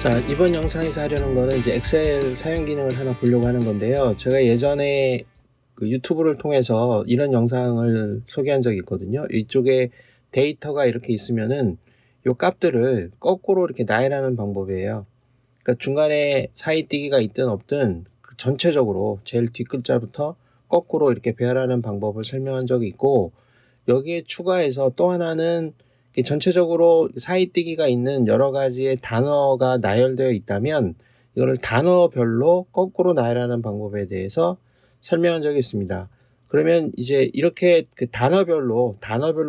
자, 이번 영상에서 하려는 거는 이제 엑셀 사용 기능을 하나 보려고 하는 건데요. 제가 예전에 그 유튜브를 통해서 이런 영상을 소개한 적이 있거든요. 이쪽에 데이터가 이렇게 있으면은 요 값들을 거꾸로 이렇게 나열하는 방법이에요. 그러니까 중간에 사이뛰기가 있든 없든 그 전체적으로 제일 뒷글자부터 거꾸로 이렇게 배열하는 방법을 설명한 적이 있고, 여기에 추가해서 또 하나는 전체적으로 사이뛰기가 있는 여러 가지의 단어가 나열되어 있다면 이거를 단어별로 거꾸로 나열하는 방법에 대해서 설명한 적이 있습니다. 그러면 이제 이렇게 그 단어별로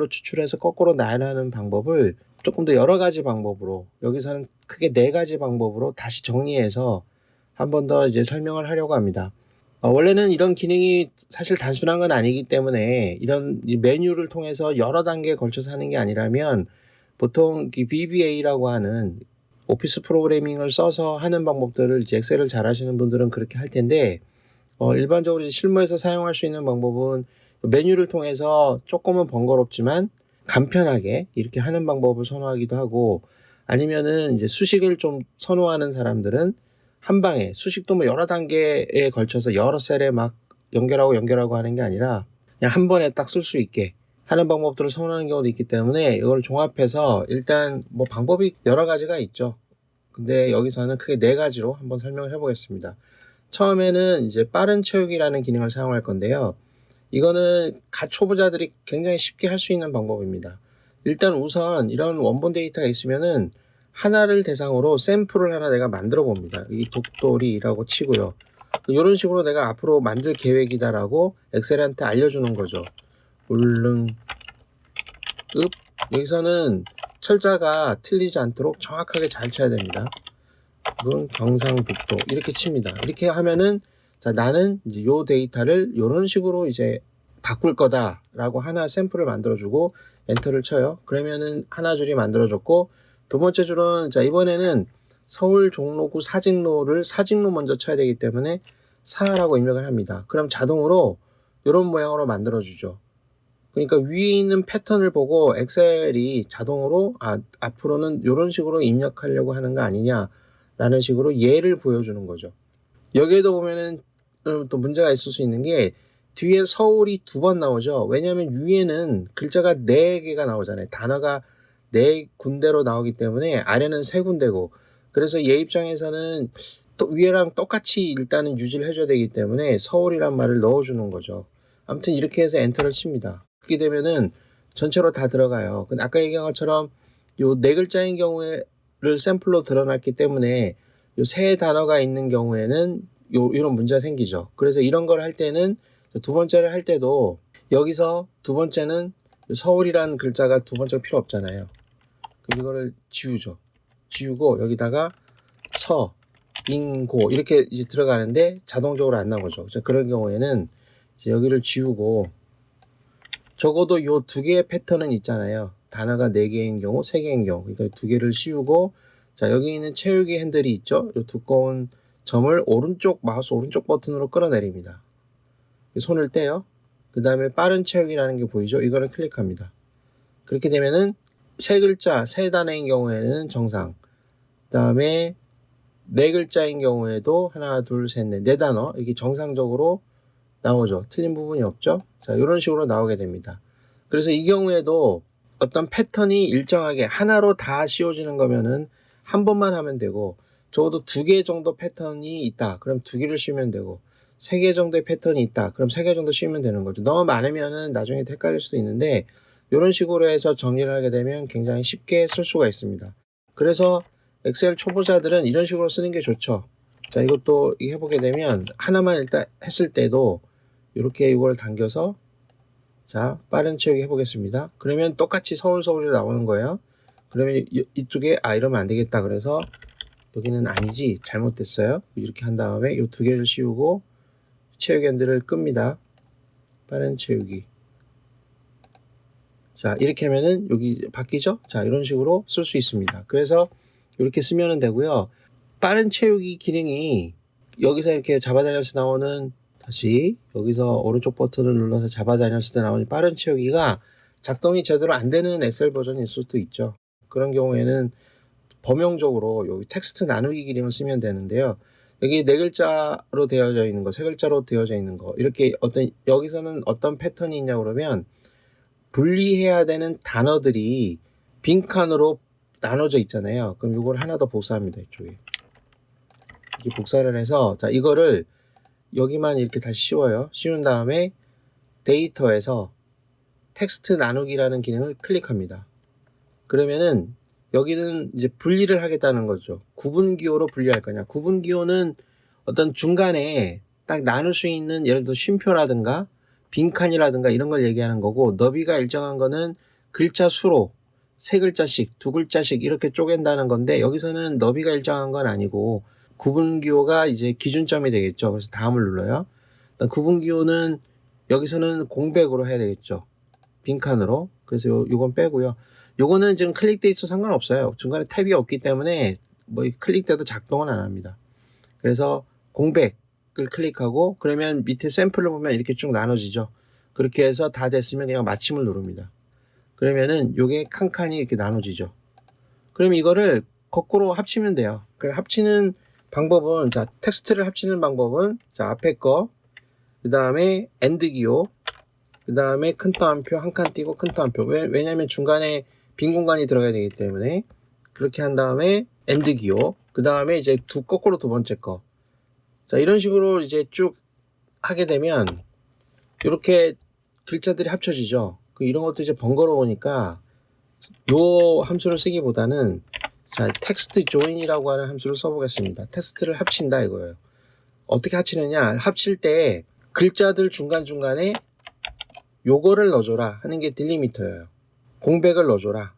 추출해서 거꾸로 나열하는 방법을 조금 더 여러 가지 방법으로, 여기서는 크게 4가지 방법으로 다시 정리해서 한 번 더 이제 설명을 하려고 합니다. 원래는 이런 기능이 사실 단순한 건 아니기 때문에 이런 이 메뉴를 통해서 여러 단계에 걸쳐서 하는 게 아니라면 보통 이 VBA라고 하는 오피스 프로그래밍을 써서 하는 방법들을 이제 엑셀을 잘 하시는 분들은 그렇게 할 텐데, 일반적으로 이제 실무에서 사용할 수 있는 방법은 메뉴를 통해서 조금은 번거롭지만 간편하게 이렇게 하는 방법을 선호하기도 하고, 아니면은 이제 수식을 좀 선호하는 사람들은 한 방에 수식도 뭐 여러 단계에 걸쳐서 여러 셀에 막 연결하고 하는 게 아니라 그냥 한 번에 딱 쓸 수 있게 하는 방법들을 선호하는 경우도 있기 때문에 이걸 종합해서 일단 뭐 방법이 여러 가지가 있죠. 근데 여기서는 크게 4가지로 한번 설명을 해보겠습니다. 처음에는 이제 빠른 채우기라는 기능을 사용할 건데요. 이거는 갓 초보자들이 굉장히 쉽게 할 수 있는 방법입니다. 일단 우선 이런 원본 데이터가 있으면은 하나를 대상으로 샘플을 하나 내가 만들어 봅니다. 이 독돌이라고 치고요. 이런 식으로 내가 앞으로 만들 계획이다라고 엑셀한테 알려주는 거죠. 울릉 읍, 여기서는 철자가 틀리지 않도록 정확하게 잘 쳐야 됩니다. 이건 경상북도 이렇게 칩니다. 이렇게 하면은 자, 나는 이제 요 데이터를 이런 식으로 이제 바꿀 거다라고 하나 샘플을 만들어주고 엔터를 쳐요. 그러면은 하나 줄이 만들어졌고, 두 번째 줄은 자, 이번에는 서울 종로구 사직로 먼저 쳐야 되기 때문에 사라고 입력을 합니다. 그럼 자동으로 이런 모양으로 만들어주죠. 그러니까 위에 있는 패턴을 보고 엑셀이 자동으로 앞으로는 이런 식으로 입력하려고 하는 거 아니냐라는 식으로 예를 보여주는 거죠. 여기에도 보면은 또 문제가 있을 수 있는 게 뒤에 서울이 2번 나오죠. 왜냐하면 위에는 글자가 4개가 나오잖아요. 단어가 4군데로 나오기 때문에 아래는 3군데고, 그래서 얘 입장에서는 또 위에랑 똑같이 일단은 유지를 해줘야 되기 때문에 서울이란 말을 넣어주는 거죠. 아무튼 이렇게 해서 엔터를 칩니다. 그렇게 되면은 전체로 다 들어가요. 근데 아까 얘기한 것처럼 요 4글자인 경우에를 샘플로 드러났기 때문에 요 세 단어가 있는 경우에는 이런 문제가 생기죠. 그래서 이런 걸 할 때는 두 번째를 할 때도 여기서 두 번째는 서울이라는 글자가 두 번째가 필요 없잖아요. 그럼 이거를 지우죠. 지우고 여기다가 서, 인, 고 이렇게 이제 들어가는데 자동적으로 안 나오죠. 그런 경우에는 이제 여기를 지우고 적어도 요 2개의 패턴은 있잖아요. 단어가 4개인 경우, 3개인 경우. 그러니까 2개를 씌우고, 자, 여기 있는 채우기 핸들이 있죠. 요 두꺼운 점을 마우스 오른쪽 버튼으로 끌어내립니다. 손을 떼요. 그 다음에 빠른 채우기라는 게 보이죠? 이거를 클릭합니다. 그렇게 되면은 3글자, 3단어인 경우에는 정상. 그 다음에 4글자인 경우에도 하나, 둘, 셋, 넷, 4단어. 이게 정상적으로 나오죠. 틀린 부분이 없죠. 자, 이런 식으로 나오게 됩니다. 그래서 이 경우에도 어떤 패턴이 일정하게 하나로 다 씌워지는 거면은 한 번만 하면 되고, 적어도 2개 정도 패턴이 있다. 그럼 2개를 씌우면 되고, 3개 정도의 패턴이 있다. 그럼 3개 정도 씌우면 되는 거죠. 너무 많으면은 나중에 헷갈릴 수도 있는데, 이런 식으로 해서 정리를 하게 되면 굉장히 쉽게 쓸 수가 있습니다. 그래서 엑셀 초보자들은 이런 식으로 쓰는 게 좋죠. 자, 이것도 해보게 되면 하나만 일단 했을 때도 이렇게 이걸 당겨서 자, 빠른 채우기 해보겠습니다. 그러면 똑같이 서울이 나오는 거예요. 그러면 이쪽에 이러면 안 되겠다. 그래서 여기는 아니지, 잘못됐어요. 이렇게 한 다음에 이 2개를 씌우고 채우기 핸들을 끕니다. 빠른 채우기. 자, 이렇게 하면은 여기 바뀌죠? 자, 이런 식으로 쓸 수 있습니다. 그래서 이렇게 쓰면 되고요. 빠른 채우기 기능이 여기서 이렇게 잡아다녀서 나오는, 다시 여기서 오른쪽 버튼을 눌러서 잡아다녔을 때 나오는 빠른 채우기가 작동이 제대로 안 되는 엑셀 버전일 수도 있죠. 그런 경우에는 범용적으로 여기 텍스트 나누기 기능을 쓰면 되는데요. 여기 네 글자로 되어져 있는 거, 세 글자로 되어져 있는 거, 이렇게 여기서는 어떤 패턴이 있냐 그러면 분리해야 되는 단어들이 빈칸으로 나눠져 있잖아요. 그럼 이걸 하나 더 복사합니다. 이쪽에. 이렇게 복사를 해서, 자, 이거를 여기만 이렇게 다시 씌워요. 씌운 다음에 데이터에서 텍스트 나누기라는 기능을 클릭합니다. 그러면은 여기는 이제 분리를 하겠다는 거죠. 구분기호로 분리할 거냐. 구분기호는 어떤 중간에 딱 나눌 수 있는 예를 들어 쉼표라든가 빈칸이라든가 이런 걸 얘기하는 거고, 너비가 일정한 거는 글자 수로 세 글자씩, 두 글자씩 이렇게 쪼갠다는 건데, 여기서는 너비가 일정한 건 아니고 구분기호가 이제 기준점이 되겠죠. 그래서 다음을 눌러요. 구분기호는 여기서는 공백으로 해야 되겠죠. 빈칸으로. 그래서 요건 빼고요. 요거는 지금 클릭돼 있어 상관없어요. 중간에 탭이 없기 때문에 뭐 클릭돼도 작동은 안 합니다. 그래서 공백을 클릭하고, 그러면 밑에 샘플을 보면 이렇게 쭉 나눠지죠. 그렇게 해서 다 됐으면 그냥 마침을 누릅니다. 그러면은 요게 칸칸이 이렇게 나눠지죠. 그럼 이거를 거꾸로 합치면 돼요. 그 합치는 방법은, 자, 텍스트를 합치는 방법은, 자, 앞에 거, 그 다음에 엔드 기호, 그 다음에 큰 따옴표 한 칸 띄고 큰 따옴표. 왜냐면 중간에 빈 공간이 들어가야 되기 때문에. 그렇게 한 다음에 엔드 기호, 그 다음에 이제 거꾸로 두 번째 거. 자, 이런 식으로 이제 쭉 하게 되면 이렇게 글자들이 합쳐지죠. 이런 것도 이제 번거로우니까 요 함수를 쓰기보다는, 자, 텍스트 조인이라고 하는 함수를 써보겠습니다. 텍스트를 합친다 이거예요. 어떻게 합치느냐, 합칠 때 글자들 중간중간에 요거를 넣어줘라 하는 게 딜리미터예요. 공백을 넣어줘라.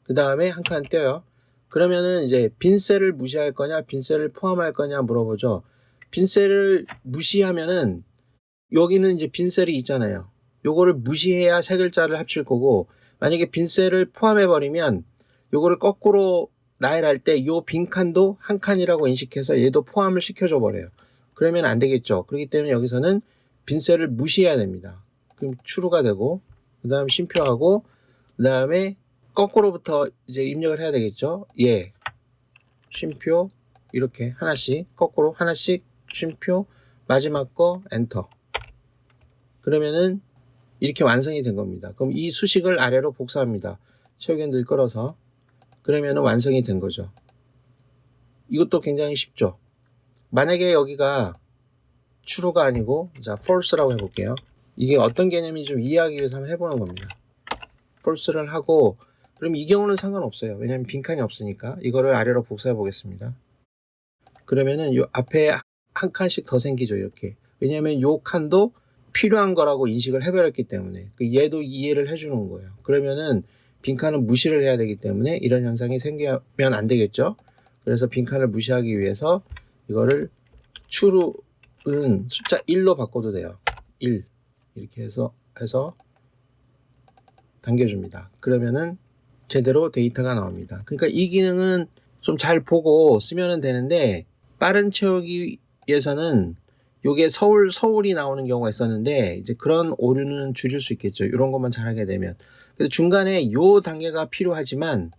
그 다음에 한 칸 떼요. 그러면은 이제 빈셀을 무시할 거냐 빈셀을 포함할 거냐 물어보죠. 빈셀을 무시하면은 여기는 이제 빈셀이 있잖아요. 요거를 무시해야 세 글자를 합칠 거고, 만약에 빈셀을 포함해 버리면 요거를 거꾸로 나열할 때 요 빈칸도 한 칸이라고 인식해서 얘도 포함을 시켜줘 버려요. 그러면 안 되겠죠. 그렇기 때문에 여기서는 빈셀을 무시해야 됩니다. 그럼 true가 되고, 그 다음 쉼표하고, 그 다음에 거꾸로부터 이제 입력을 해야 되겠죠. 예, 쉼표, 이렇게 하나씩 거꾸로 하나씩 쉼표, 마지막 거 엔터. 그러면은 이렇게 완성이 된 겁니다. 그럼 이 수식을 아래로 복사합니다. 채우기를 끌어서. 그러면은 완성이 된 거죠. 이것도 굉장히 쉽죠. 만약에 여기가 true가 아니고, 자, false라고 해볼게요. 이게 어떤 개념인지 좀 이해하기 위해서 한번 해보는 겁니다. false를 하고, 그럼 이 경우는 상관없어요. 왜냐면 빈칸이 없으니까. 이거를 아래로 복사해 보겠습니다. 그러면은 요 앞에 한 칸씩 더 생기죠, 이렇게. 왜냐면 요 칸도 필요한 거라고 인식을 해버렸기 때문에. 얘도 이해를 해주는 거예요. 그러면은 빈칸은 무시를 해야 되기 때문에 이런 현상이 생기면 안 되겠죠. 그래서 빈칸을 무시하기 위해서 이거를 true는 숫자 1로 바꿔도 돼요. 1 이렇게 해서 당겨줍니다. 그러면은 제대로 데이터가 나옵니다. 그러니까 이 기능은 좀 잘 보고 쓰면 되는데, 빠른 채우기 위해서는 요게 서울이 나오는 경우가 있었는데, 이제 그런 오류는 줄일 수 있겠죠. 이런 것만 잘하게 되면. 그래서 중간에 요 단계가 필요하지만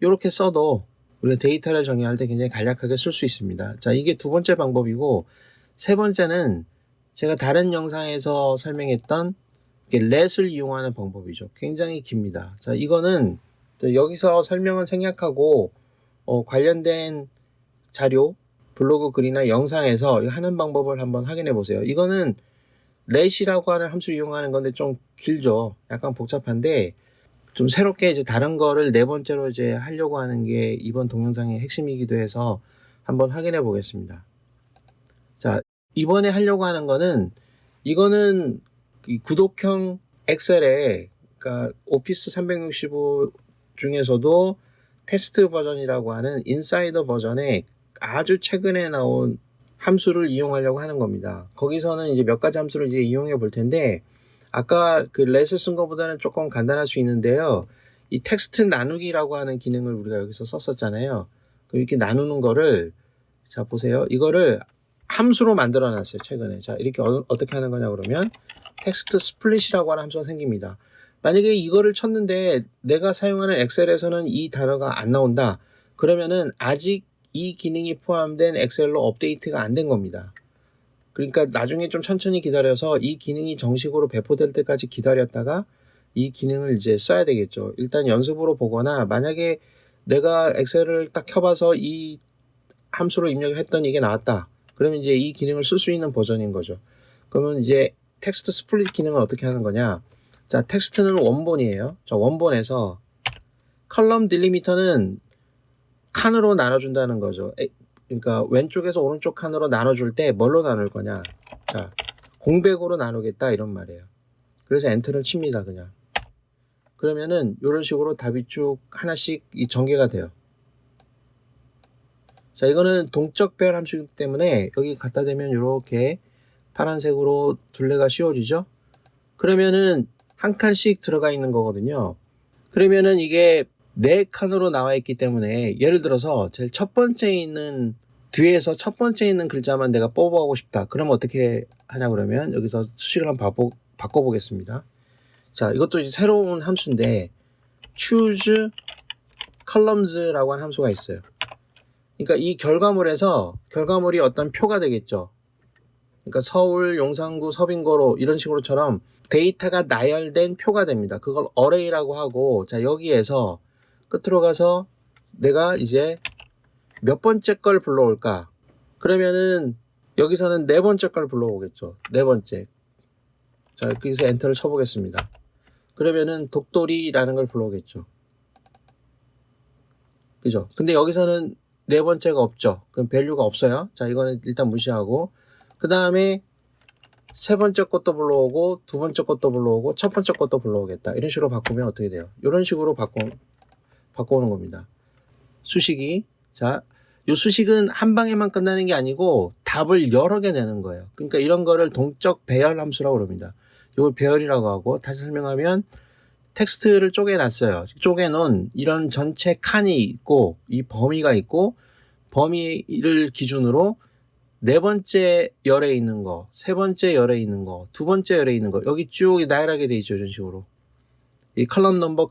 요렇게 써도 우리가 데이터를 정의할 때 굉장히 간략하게 쓸 수 있습니다. 자, 이게 두 번째 방법이고, 세 번째는 제가 다른 영상에서 설명했던 let을 이용하는 방법이죠. 굉장히 깁니다. 자, 이거는 여기서 설명은 생략하고 관련된 자료, 블로그 글이나 영상에서 하는 방법을 한번 확인해 보세요. 이거는 let이라고 하는 함수를 이용하는 건데 좀 길죠. 약간 복잡한데, 좀 새롭게 이제 다른 거를 네 번째로 이제 하려고 하는 게 이번 동영상의 핵심이기도 해서 한번 확인해 보겠습니다. 자, 이번에 하려고 하는 거는, 이거는 이 구독형 엑셀에, 그러니까 오피스 365 중에서도 테스트 버전이라고 하는 인사이더 버전에 아주 최근에 나온 함수를 이용하려고 하는 겁니다. 거기서는 이제 몇 가지 함수를 이제 이용해 볼 텐데, 아까 그 let을 쓴 것보다는 조금 간단할 수 있는데요. 이 텍스트 나누기라고 하는 기능을 우리가 여기서 썼었잖아요. 이렇게 나누는 거를, 자, 보세요. 이거를 함수로 만들어 놨어요, 최근에. 자, 이렇게 어떻게 하는 거냐 그러면 텍스트 스플릿이라고 하는 함수가 생깁니다. 만약에 이거를 쳤는데 내가 사용하는 엑셀에서는 이 단어가 안 나온다. 그러면은 아직 이 기능이 포함된 엑셀로 업데이트가 안 된 겁니다. 그러니까 나중에 좀 천천히 기다려서 이 기능이 정식으로 배포될 때까지 기다렸다가 이 기능을 이제 써야 되겠죠. 일단 연습으로 보거나, 만약에 내가 엑셀을 딱 켜봐서 이 함수로 입력을 했더니 이게 나왔다. 그러면 이제 이 기능을 쓸 수 있는 버전인 거죠. 그러면 이제 텍스트 스플릿 기능은 어떻게 하는 거냐. 자, 텍스트는 원본이에요. 자, 원본에서 컬럼 딜리미터는 칸으로 나눠준다는 거죠. 그러니까 왼쪽에서 오른쪽 칸으로 나눠줄 때 뭘로 나눌 거냐. 자, 공백으로 나누겠다 이런 말이에요. 그래서 엔터를 칩니다. 그냥. 그러면은 이런 식으로 답이 쭉 하나씩 전개가 돼요. 자, 이거는 동적 배열 함수이기 때문에 여기 갖다 대면 이렇게 파란색으로 둘레가 씌워지죠. 그러면은 한 칸씩 들어가 있는 거거든요. 그러면은 이게 4칸으로 나와 있기 때문에, 예를 들어서 제일 첫 번째 있는, 뒤에서 첫 번째 있는 글자만 내가 뽑아오고 싶다. 그럼 어떻게 하냐 그러면 여기서 수식을 한번 바꿔보겠습니다. 자, 이것도 이제 새로운 함수인데 choose columns라고 하는 함수가 있어요. 그러니까 이 결과물이 어떤 표가 되겠죠. 그러니까 서울, 용산구, 서빙고로 이런 식으로처럼 데이터가 나열된 표가 됩니다. 그걸 어레이라고 하고, 자, 여기에서 끝으로 가서 내가 이제 몇 번째 걸 불러올까? 그러면은 여기서는 4번째 걸 불러오겠죠. 4번째. 자, 여기서 엔터를 쳐보겠습니다. 그러면은 독도리라는 걸 불러오겠죠. 그죠? 근데 여기서는 4번째가 없죠. 그럼 밸류가 없어요. 자, 이거는 일단 무시하고, 그 다음에 3번째 것도 불러오고, 2번째 것도 불러오고, 첫 번째 것도 불러오겠다. 이런 식으로 바꾸면 어떻게 돼요? 이런 식으로 바꿔오는 겁니다. 수식이. 자, 이 수식은 한 방에만 끝나는 게 아니고 답을 여러 개 내는 거예요. 그러니까 이런 거를 동적 배열 함수라고 그럽니다. 이걸 배열이라고 하고, 다시 설명하면 텍스트를 쪼개놨어요. 쪼개놓은 이런 전체 칸이 있고, 이 범위가 있고, 범위를 기준으로 4번째 열에 있는 거, 3번째 열에 있는 거, 2번째 열에 있는 거, 여기 쭉 나열하게 돼 있죠. 이런 식으로. 이 컬럼 넘버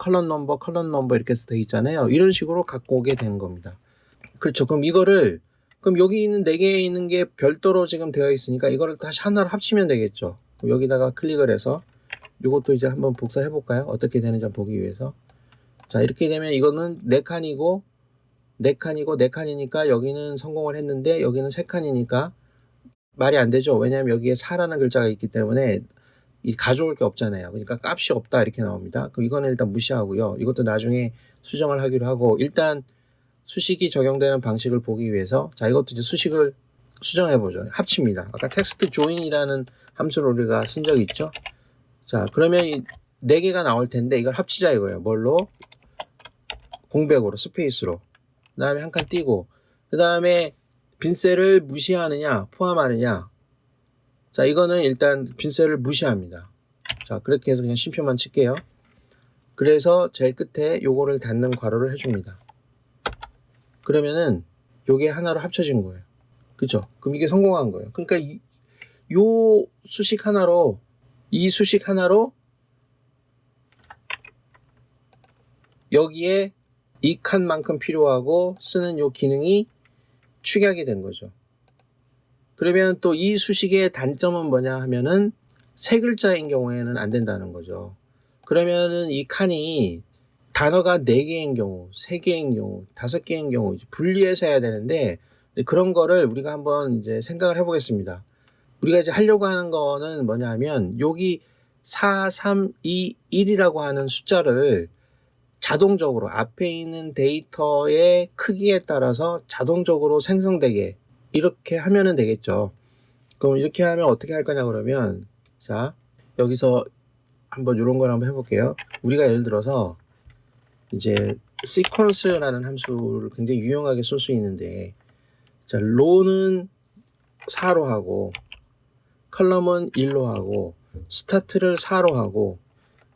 이렇게 돼 있잖아요. 이런 식으로 갖고 오게 된 겁니다. 그렇죠. 그럼 여기 있는 4개에 있는 게 별도로 지금 되어 있으니까 이거를 다시 하나로 합치면 되겠죠. 여기다가 클릭을 해서 이것도 이제 한번 복사해 볼까요? 어떻게 되는지 보기 위해서. 자, 이렇게 되면 이거는 4칸이고 4칸이니까 여기는 성공을 했는데 여기는 3칸이니까 말이 안 되죠. 왜냐하면 여기에 4라는 글자가 있기 때문에 가져올 게 없잖아요. 그러니까 값이 없다 이렇게 나옵니다. 그럼 이거는 일단 무시하고요. 이것도 나중에 수정을 하기로 하고, 일단 수식이 적용되는 방식을 보기 위해서, 자, 이것도 이제 수식을 수정해 보죠. 합칩니다. 아까 텍스트 조인이라는 함수를 우리가 쓴 적이 있죠. 자, 그러면 이 4개가 나올 텐데 이걸 합치자 이거예요. 뭘로? 공백으로, 스페이스로. 그 다음에 한 칸 띄고, 그 다음에 빈셀을 무시하느냐 포함하느냐. 자, 이거는 일단 빈셀을 무시합니다. 자, 그렇게 해서 그냥 쉼표만 칠게요. 그래서 제일 끝에 요거를 닫는 괄호를 해줍니다. 그러면은 요게 하나로 합쳐진 거예요. 그죠? 그럼 이게 성공한 거예요. 그러니까 이 수식 하나로 여기에 이 칸만큼 필요하고 쓰는 요 기능이 축약이 된 거죠. 그러면 또 이 수식의 단점은 뭐냐 하면은 3글자인 경우에는 안 된다는 거죠. 그러면은 이 칸이 단어가 4개인 경우, 3개인 경우, 5개인 경우 분리해서 해야 되는데, 그런 거를 우리가 한번 이제 생각을 해보겠습니다. 우리가 이제 하려고 하는 거는 뭐냐 하면 여기 4, 3, 2, 1이라고 하는 숫자를 자동적으로 앞에 있는 데이터의 크기에 따라서 자동적으로 생성되게 이렇게 하면은 되겠죠. 그럼 이렇게 하면 어떻게 할 거냐 그러면, 자, 여기서 한번 이런 걸 한번 해볼게요. 우리가 예를 들어서 이제 sequence라는 함수를 굉장히 유용하게 쓸 수 있는데, 자, row는 4로 하고 컬럼은 1로 하고 스타트를 4로 하고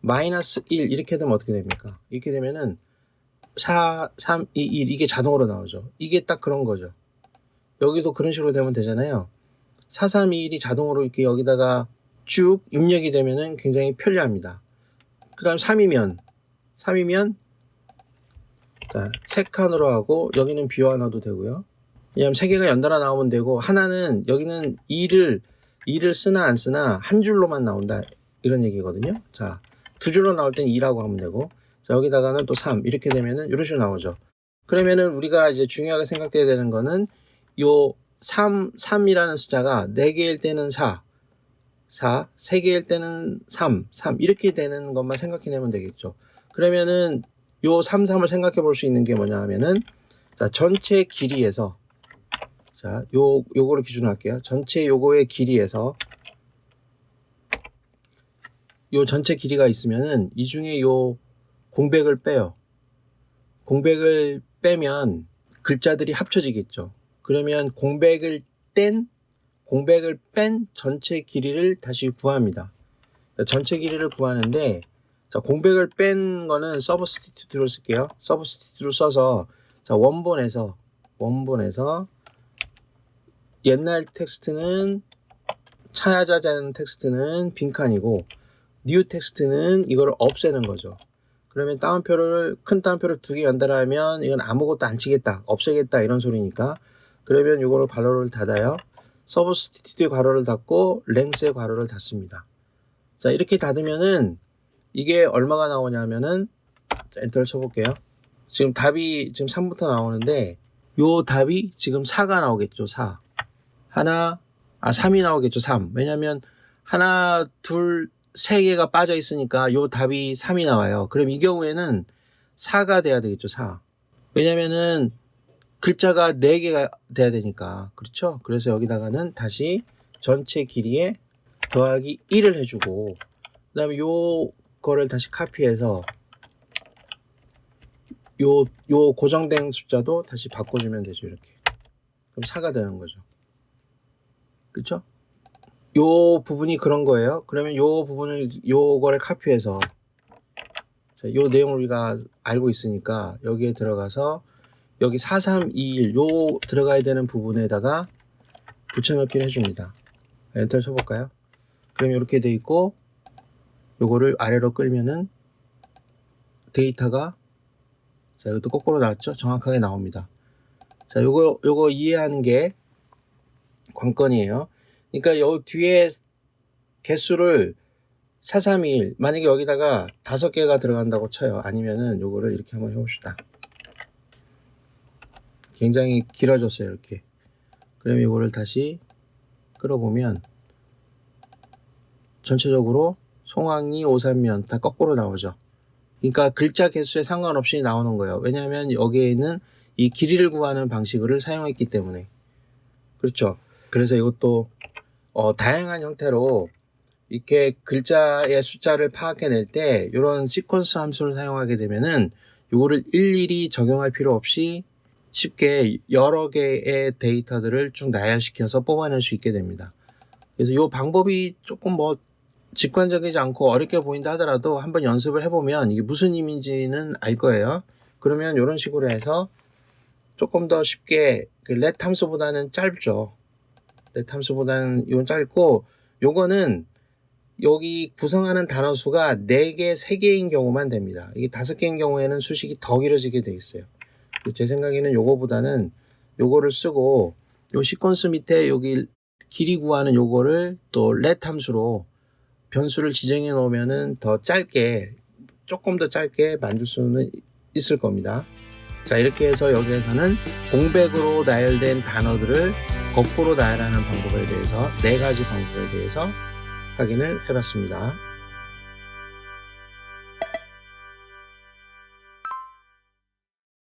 마이너스 1 이렇게 되면 어떻게 됩니까? 이렇게 되면은 4, 3, 2, 1 이게 자동으로 나오죠. 이게 딱 그런 거죠. 여기도 그런 식으로 되면 되잖아요. 4, 3, 2, 1이 자동으로 이렇게 여기다가 쭉 입력이 되면은 굉장히 편리합니다. 그 다음 3이면 자, 세 칸으로 하고 여기는 비워 넣어도 되고요. 왜냐면 세 개가 연달아 나오면 되고, 하나는 여기는 2를 쓰나 안 쓰나 한 줄로만 나온다 이런 얘기거든요. 자, 두 줄로 나올 땐 2라고 하면 되고, 자, 여기다가는 또 3 이렇게 되면은 이런 식으로 나오죠. 그러면은 우리가 이제 중요하게 생각해야 되는 거는 요 3이라는 숫자가 4개일 때는 4, 3개일 때는 3 이렇게 되는 것만 생각해내면 되겠죠. 그러면은 요 3을 생각해 볼 수 있는 게 뭐냐 하면은, 자, 전체 길이에서, 자, 요거를 기준으로 할게요. 전체 요거의 길이에서 요 전체 길이가 있으면은 이 중에 요 공백을 빼요. 공백을 빼면 글자들이 합쳐지겠죠. 그러면 공백을 뺀 전체 길이를 다시 구합니다. 전체 길이를 구하는데, 자, 공백을 뺀 거는 서브스티튜트를 쓸게요. 서브스티튜트를 써서, 자, 원본에서 옛날 텍스트는 찾아자는 텍스트는 빈칸이고, 뉴 텍스트는 이거를 없애는 거죠. 그러면 큰 따옴표를 2개 연달아 하면 이건 아무것도 안 치겠다, 없애겠다 이런 소리니까, 그러면 이거를 괄호를 닫아요. 서브스티튜트의 괄호를 닫고 랭스의 괄호를 닫습니다. 자, 이렇게 닫으면은 이게 얼마가 나오냐면은, 자, 엔터를 쳐볼게요. 지금 답이 지금 3부터 나오는데, 요 답이 지금 4가 나오겠죠. 3이 나오겠죠. 3. 왜냐면 하나, 둘, 3개가 빠져 있으니까 요 답이 3이 나와요. 그럼 이 경우에는 4가 돼야 되겠죠. 4. 왜냐면은 글자가 4개가 돼야 되니까. 그렇죠? 그래서 여기다가는 다시 전체 길이에 더하기 1을 해주고, 그 다음에 요거를 다시 카피해서 요 고정된 숫자도 다시 바꿔주면 되죠. 이렇게. 그럼 4가 되는 거죠. 그렇죠? 요 부분이 그런 거예요. 그러면 요거를 카피해서, 자, 요 내용을 우리가 알고 있으니까 여기에 들어가서 여기 4321 요 들어가야 되는 부분에다가 붙여넣기를 해줍니다. 엔터 쳐볼까요? 그럼 이렇게 돼 있고, 요거를 아래로 끌면은 데이터가, 자, 이것도 거꾸로 나왔죠? 정확하게 나옵니다. 자, 요거 이해하는 게 관건이에요. 그러니까 요 뒤에 개수를 4321, 만약에 여기다가 5개가 들어간다고 쳐요. 아니면은 요거를 이렇게 한번 해봅시다. 굉장히 길어졌어요. 이렇게. 그럼 요거를 다시 끌어보면 전체적으로 송황리, 오산면 다 거꾸로 나오죠. 그러니까 글자 개수에 상관없이 나오는 거예요. 왜냐하면 여기에는 이 길이를 구하는 방식을 사용했기 때문에. 그렇죠. 그래서 이것도 다양한 형태로 이렇게 글자의 숫자를 파악해낼 때 이런 시퀀스 함수를 사용하게 되면은 이거를 일일이 적용할 필요 없이 쉽게 여러 개의 데이터들을 쭉 나열시켜서 뽑아낼 수 있게 됩니다. 그래서 이 방법이 조금 직관적이지 않고 어렵게 보인다 하더라도 한번 연습을 해보면 이게 무슨 의미인지는 알 거예요. 그러면 이런 식으로 해서 조금 더 쉽게, 그 let 함수보다는 짧죠. let 함수보다는 이건 짧고, 요거는 여기 구성하는 단어 수가 4개, 3개인 경우만 됩니다. 이게 5개인 경우에는 수식이 더 길어지게 돼 있어요. 제 생각에는 요거보다는 요거를 쓰고, 요 시퀀스 밑에 여기 길이 구하는 요거를 또 let 함수로 변수를 지정해 놓으면은 조금 더 짧게 만들 수는 있을 겁니다. 자, 이렇게 해서 여기에서는 공백으로 나열된 단어들을 거꾸로 나열하는 방법에 대해서 4가지 방법에 대해서 확인을 해봤습니다.